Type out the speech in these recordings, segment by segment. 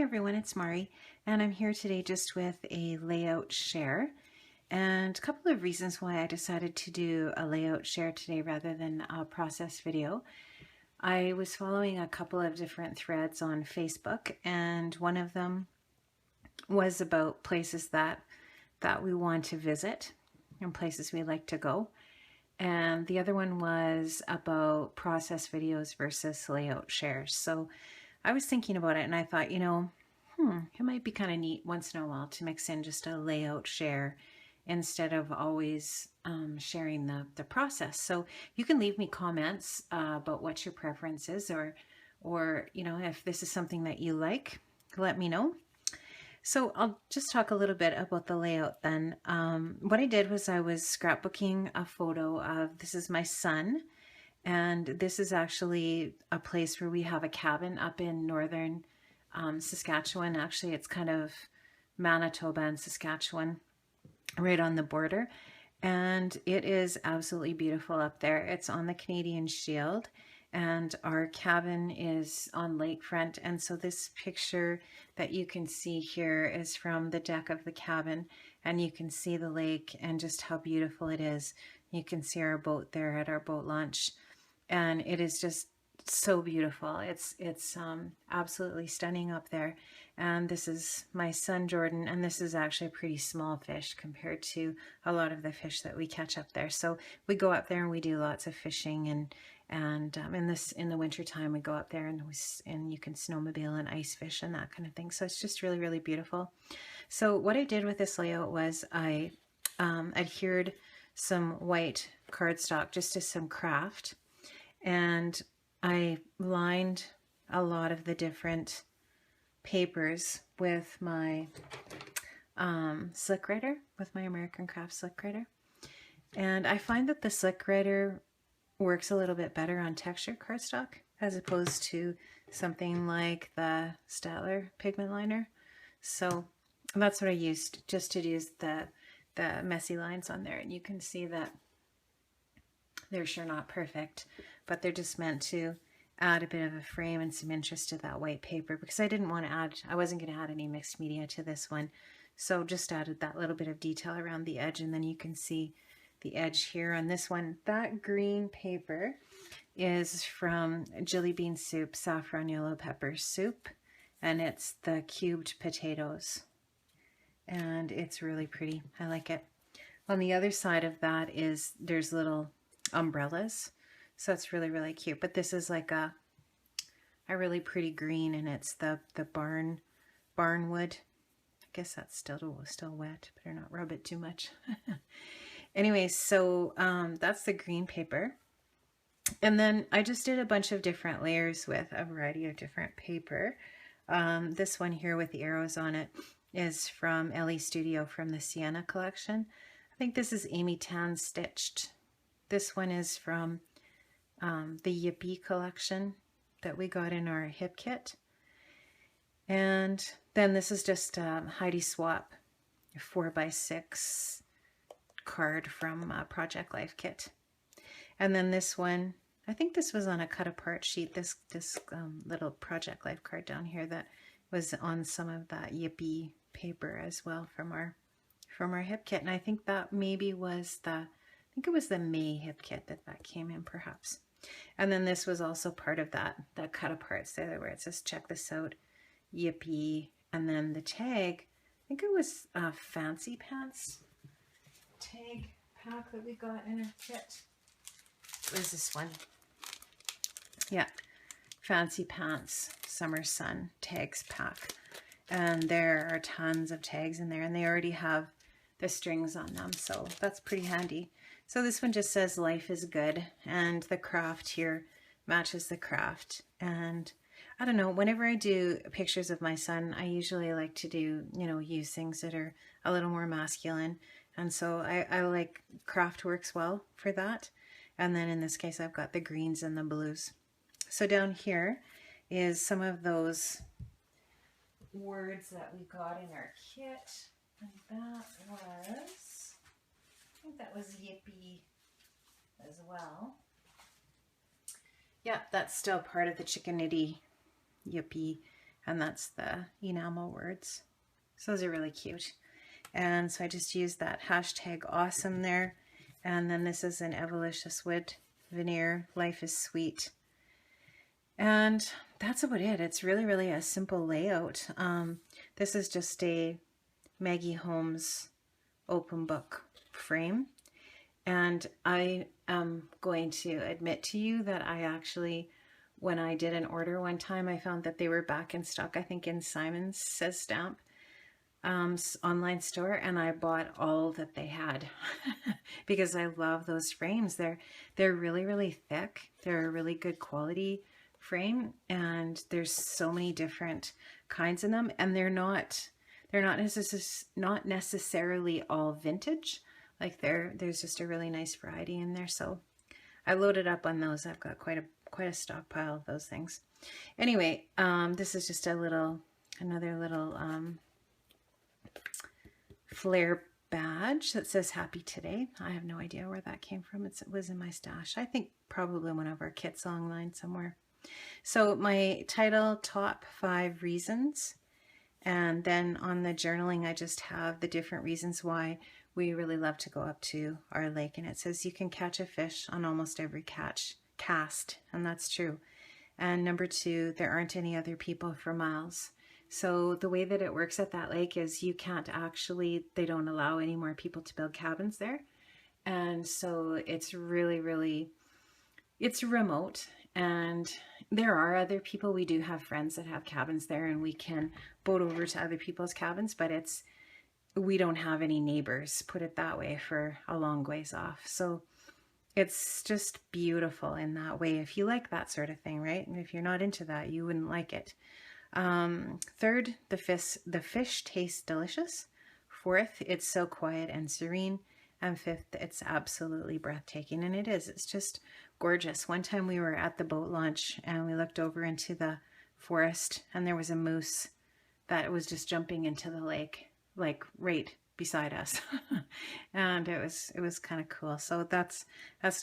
everyone, it's Mari, and I'm here today just with a layout share and a couple of reasons why I decided to do a layout share today rather than a process video. I was following a couple of different threads on Facebook, and one of them was about places that we want to visit and places we like to go. And the other one was about process videos versus layout shares. So I was thinking about it and I thought, it might be kind of neat once in a while to mix in just a layout share instead of always sharing the process. So you can leave me comments about what your preference is, or if this is something that you like, let me know. So I'll just talk a little bit about the layout then. What I did was I was scrapbooking a photo of, this is my son, and this is actually a place where we have a cabin up in northern Saskatchewan. Actually, it's kind of Manitoba and Saskatchewan, right on the border. And it is absolutely beautiful up there. It's on the Canadian Shield, and our cabin is on lakefront. And so this picture that you can see here is from the deck of the cabin, and you can see the lake and just how beautiful it is. You can see our boat there at our boat launch, and it is just so beautiful. It's absolutely stunning up there. And this is my son Jordan, and this is actually a pretty small fish compared to a lot of the fish that we catch up there. So we go up there and we do lots of fishing, and in the winter time we go up there and you can snowmobile and ice fish and that kind of thing. So it's just really, really beautiful. So what I did with this layout was I adhered some white cardstock just to some craft, and I lined a lot of the different papers with my Slick Writer, with my American Craft Slick Writer. And I find that the Slick Writer works a little bit better on textured cardstock as opposed to something like the Staedtler pigment liner. So that's what I used just to use the messy lines on there. And you can see that they're sure not perfect, but they're just meant to add a bit of a frame and some interest to that white paper, because I didn't want to I wasn't going to add any mixed media to this one. So just added that little bit of detail around the edge, and then you can see the edge here on this one. That green paper is from Jilly Bean Soup, Saffron Yellow Pepper Soup, and it's the cubed potatoes. And it's really pretty. I like it. On the other side of that there's little umbrellas, so it's really, really cute. But this is like a really pretty green, and it's the barnwood. I guess that's still wet. Better not rub it too much. Anyway, so that's the green paper, and then I just did a bunch of different layers with a variety of different paper. This one here with the arrows on it is from Ellie Studio, from the Sienna collection. I think this is Amy Tan Stitched. This one is from the Yippee collection that we got in our hip kit. And then this is just Heidi Swap 4x6 card from Project Life Kit. And then this one, I think this was on a cut apart sheet, this little Project Life card down here that was on some of that Yippee paper as well from our hip kit. And I think that maybe was it was the May hip kit that came in, perhaps. And then this was also part of that cut apart there where it says check this out, Yippee. And then the tag, I think it was Fancy Pants tag pack that we got in our kit. What is this one? Yeah, Fancy Pants Summer Sun tags pack. And there are tons of tags in there, and they already have the strings on them, so that's pretty handy. So this one just says life is good, and the craft here matches the craft. And I don't know, whenever I do pictures of my son, I usually like to do, use things that are a little more masculine. And so I like craft works well for that. And then in this case, I've got the greens and the blues. So down here is some of those words that we got in our kit. And that was, I think that was Yippee as well. Yeah, that's still part of the Chickaniddy Yippee and that's the enamel words. So those are really cute. And so I just used that hashtag awesome there. And then this is an Evolicious Wood veneer, Life is Sweet. And that's about it. It's really, really a simple layout. This is just a Maggie Holmes open book frame. And I am going to admit to you that I actually, when I did an order one time, I found that they were back in stock, I think in Simon's Says Stamp online store, and I bought all that they had because I love those frames. They're really, really thick. They're a really good quality frame, and there's so many different kinds in them, and they're not necessarily all vintage. Like there's just a really nice variety in there. So I loaded up on those. I've got quite a stockpile of those things. Anyway, this is just another little flare badge that says happy today. I have no idea where that came from. It was in my stash. I think probably one of our kits online somewhere. So my title, Top 5 Reasons. And then on the journaling, I just have the different reasons why we really love to go up to our lake. And it says you can catch a fish on almost every cast. And that's true. And number 2, there aren't any other people for miles. So the way that it works at that lake is they don't allow any more people to build cabins there. And so it's really, really, it's remote. And there are other people. We do have friends that have cabins there, and we can boat over to other people's cabins, but we don't have any neighbors, put it that way, for a long ways off. So it's just beautiful in that way. If you like that sort of thing, right? And if you're not into that, you wouldn't like it. 3rd, the fish tastes delicious. 4th, it's so quiet and serene. And 5th, it's absolutely breathtaking. And it is. It's just gorgeous. One time we were at the boat launch and we looked over into the forest, and there was a moose that was just jumping into the lake, like right beside us. And it was kind of cool. So that's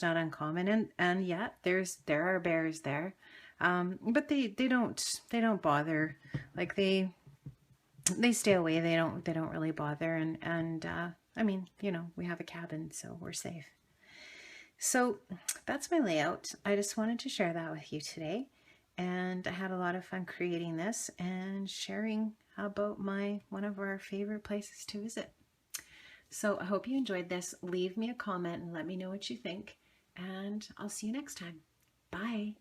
not uncommon. And yet there are bears there. But they don't bother. Like they stay away. They don't really bother. And I mean, we have a cabin, so we're safe. So that's my layout. I just wanted to share that with you today. And I had a lot of fun creating this and sharing about one of our favorite places to visit. So I hope you enjoyed this. Leave me a comment and let me know what you think. And I'll see you next time. Bye.